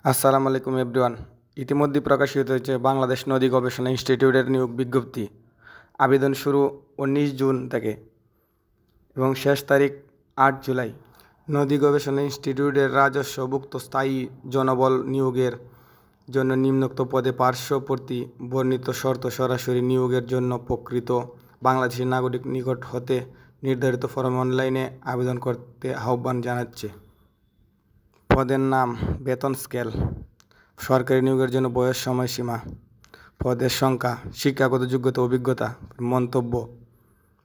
আসসালামু আলাইকুম এভরিওয়ান। ইতিমধ্যে প্রকাশিত হয়েছে বাংলাদেশ নদী গবেষণা ইনস্টিটিউটের নিয়োগ বিজ্ঞপ্তি। আবেদন শুরু 19 জুন থেকে এবং শেষ তারিখ 8 জুলাই। নদী গবেষণা ইনস্টিটিউটের রাজস্বভুক্ত স্থায়ী জনবল নিয়োগের জন্য নিম্নোক্ত পদে পার্শ্ববর্তী বর্ণিত শর্ত সরাসরি নিয়োগের জন্য প্রকৃত বাংলাদেশি নাগরিক নিকট হতে নির্ধারিত ফরমে অনলাইনে আবেদন করতে আহ্বান জানাচ্ছে। পদের নাম, বেতন স্কেল, সরকারি নিয়োগের জন্য বয়স, সময়সীমা, পদের সংখ্যা, শিক্ষাগত যোগ্যতা, অভিজ্ঞতা। মন্তব্য: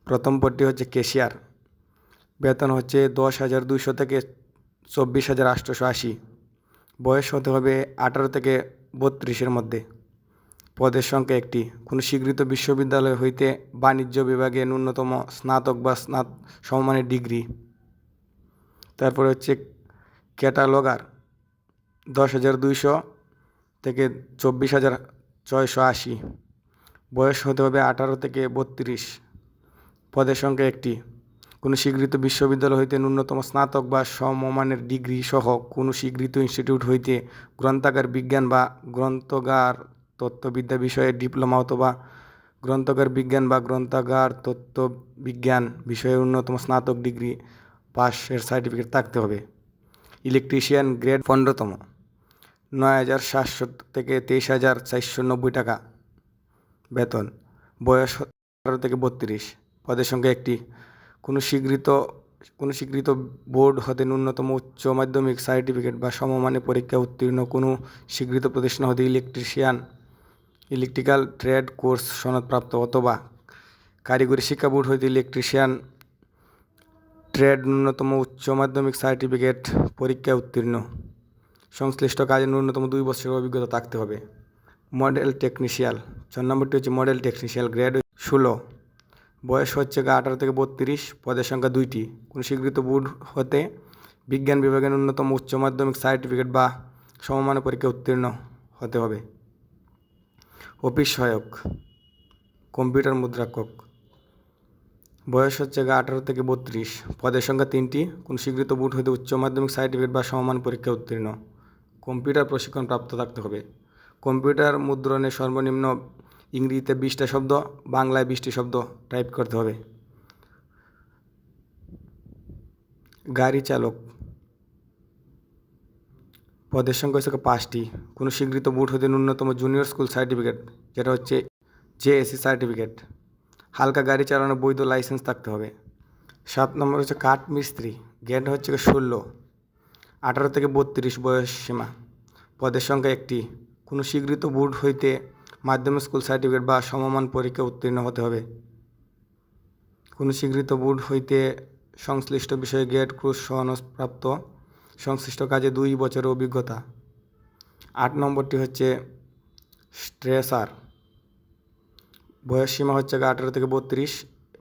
প্রথম পদটি হচ্ছে ক্যাশিয়ার, বেতন হচ্ছে 10,200 থেকে 24,880। বয়স হতে হবে 18 থেকে 32-এর মধ্যে। পদের সংখ্যা একটি। কোনো স্বীকৃত বিশ্ববিদ্যালয় হইতে বাণিজ্য বিভাগে ন্যূনতম স্নাতক বা সমমানের ডিগ্রি। তারপরে হচ্ছে ক্যাটালগার, 10,200 থেকে 24,680। বয়স হতে হবে 18 থেকে 32। পদের সংখ্যা একটি। কোনো স্বীকৃত বিশ্ববিদ্যালয় হইতে ন্যূনতম স্নাতক বা সমমানের ডিগ্রি সহ কোনো স্বীকৃত ইনস্টিটিউট হইতে গ্রন্থাগার বিজ্ঞান বা গ্রন্থাগার তত্ত্ববিদ্যা বিষয়ে ডিপ্লোমা অথবা গ্রন্থাগার বিজ্ঞান বা গ্রন্থাগার তত্ত্ববিজ্ঞান বিষয়ে ন্যূনতম স্নাতক ডিগ্রি পাশের সার্টিফিকেট থাকতে হবে। ইলেকট্রিশিয়ান, গ্রেড 15তম, 9,700 থেকে 23,490 টাকা বেতন। বয়স 18 থেকে 32। পদের সংখ্যা একটি। কোনো স্বীকৃত বোর্ড হতে ন্যূনতম উচ্চ মাধ্যমিক সার্টিফিকেট বা সমমানের পরীক্ষা উত্তীর্ণ কোনো স্বীকৃত প্রতিষ্ঠান হতে ইলেকট্রিক্যাল ট্রেড কোর্স সনদপ্রাপ্ত অথবা কারিগরি শিক্ষা বোর্ড হইতে ইলেকট্রিশিয়ান ট্রেড ন্যূনতম উচ্চ মাধ্যমিক সার্টিফিকেট পরীক্ষায় উত্তীর্ণ। সংশ্লিষ্ট কাজে ন্যূনতম 2 বছরের অভিজ্ঞতা থাকতে হবে। মডেল টেকনিশিয়াল, 4 নম্বরটি হচ্ছে মডেল টেকনিশিয়াল, গ্রেড 16। বয়স হচ্ছে 18 থেকে 32। পদের সংখ্যা 2টি। কোনো স্বীকৃত বোর্ড হতে বিজ্ঞান বিভাগে ন্যূনতম উচ্চ মাধ্যমিক সার্টিফিকেট বা সমমানের পরীক্ষা উত্তীর্ণ হতে হবে। অফিস সহায়ক, কম্পিউটার মুদ্রাক্ষক। বয়স হচ্ছে 18 থেকে 32। পদের সংখ্যা 3টি। কোনো স্বীকৃত বোর্ড হতে উচ্চ মাধ্যমিক সার্টিফিকেট বা সমমান পরীক্ষা উত্তীর্ণ। কম্পিউটার প্রশিক্ষণ প্রাপ্ত থাকতে হবে। কম্পিউটার মুদ্রণে সর্বনিম্ন ইংরেজিতে 20টা শব্দ, বাংলায় 20টি শব্দ টাইপ করতে হবে। গাড়ি চালক, পদের সংখ্যা হচ্ছে 5টি। কোনো স্বীকৃত বোর্ড হতে ন্যূনতম জুনিয়র স্কুল সার্টিফিকেট, যেটা হচ্ছে জেএসসি সার্টিফিকেট। হালকা গাড়ি চালানোর বৈধ লাইসেন্স থাকতে হবে। 7 নম্বর হচ্ছে কাঠ মিস্ত্রি, গ্রেড হচ্ছে 16, 18 থেকে 32 বয়স সীমা। পদের সংখ্যা একটি। কোনো স্বীকৃত বোর্ড হইতে মাধ্যমিক স্কুল সার্টিফিকেট বা সমমান পরীক্ষা উত্তীর্ণ হতে হবে। কোনো স্বীকৃত বোর্ড হইতে সংশ্লিষ্ট বিষয়ে গ্রেড ক্রুজ সনদপ্রাপ্ত, সংশ্লিষ্ট কাজে 2 বছরের অভিজ্ঞতা। 8 নম্বরটি হচ্ছে স্ট্রেসার, বয়স সীমা হচ্ছে 18 থেকে 32।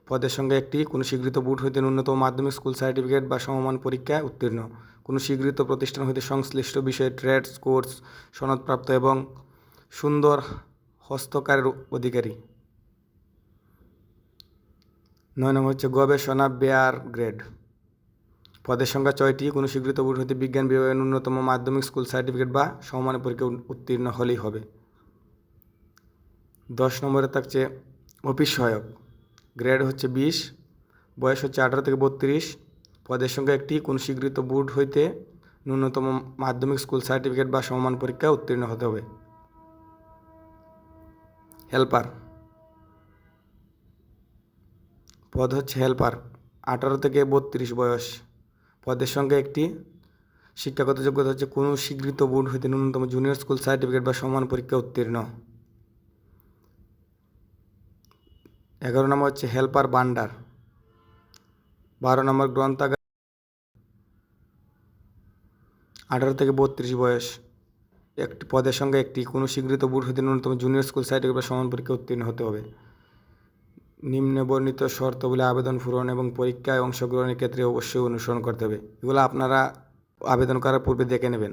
পদের সংখ্যা একটি। কোনো স্বীকৃত বোর্ড হইতে ন্যূনতম মাধ্যমিক স্কুল সার্টিফিকেট বা সমমান পরীক্ষায় উত্তীর্ণ। কোনো স্বীকৃত প্রতিষ্ঠান হইতে সংশ্লিষ্ট বিষয়ে ট্রেডস কোর্স সনদপ্রাপ্ত এবং সুন্দর হস্তকারের অধিকারী। 9 নম্বর হচ্ছে গবেষণা বেয়ার গ্রেড। পদের সংখ্যা 6টি। কোনো স্বীকৃত বোর্ড হইতে বিজ্ঞান বিভাগে ন্যূনতম মাধ্যমিক স্কুল সার্টিফিকেট বা সমমানের পরীক্ষা উত্তীর্ণ হলেই হবে। 10 নম্বরে থাকছে অফিস সহায়ক, গ্রেড হচ্ছে 20, বয়স হচ্ছে 18 থেকে 32। পদের সংখ্যা একটি। কোনো স্বীকৃত বোর্ড হইতে ন্যূনতম মাধ্যমিক স্কুল সার্টিফিকেট বা সমমান পরীক্ষা উত্তীর্ণ হতে হবে। হেল্পার, পদ হচ্ছে হেল্পার, 18 থেকে 32 বয়স। পদের সংখ্যা একটি। শিক্ষাগত যোগ্যতা হচ্ছে কোনো স্বীকৃত বোর্ড হইতে ন্যূনতম জুনিয়র স্কুল সার্টিফিকেট বা সমান পরীক্ষা উত্তীর্ণ। 11 নম্বর হচ্ছে হেল্পার বান্ডার, 12 নম্বর গ্রন্থাগার, 18 থেকে 32 বয়স। একটি পদের সংখ্যা একটি। কোনো স্বীকৃত বোর্ড হইতে ন্যূনতম জুনিয়র স্কুল সার্টিফিকেট বা সমান পরীক্ষা উত্তীর্ণ হতে হবে। নিম্নে বর্ণিত শর্তগুলি আবেদন পূরণ এবং পরীক্ষায় অংশগ্রহণের ক্ষেত্রে অবশ্যই অনুসরণ করতে হবে। এগুলো আপনারা আবেদন করার পূর্বে দেখে নেবেন।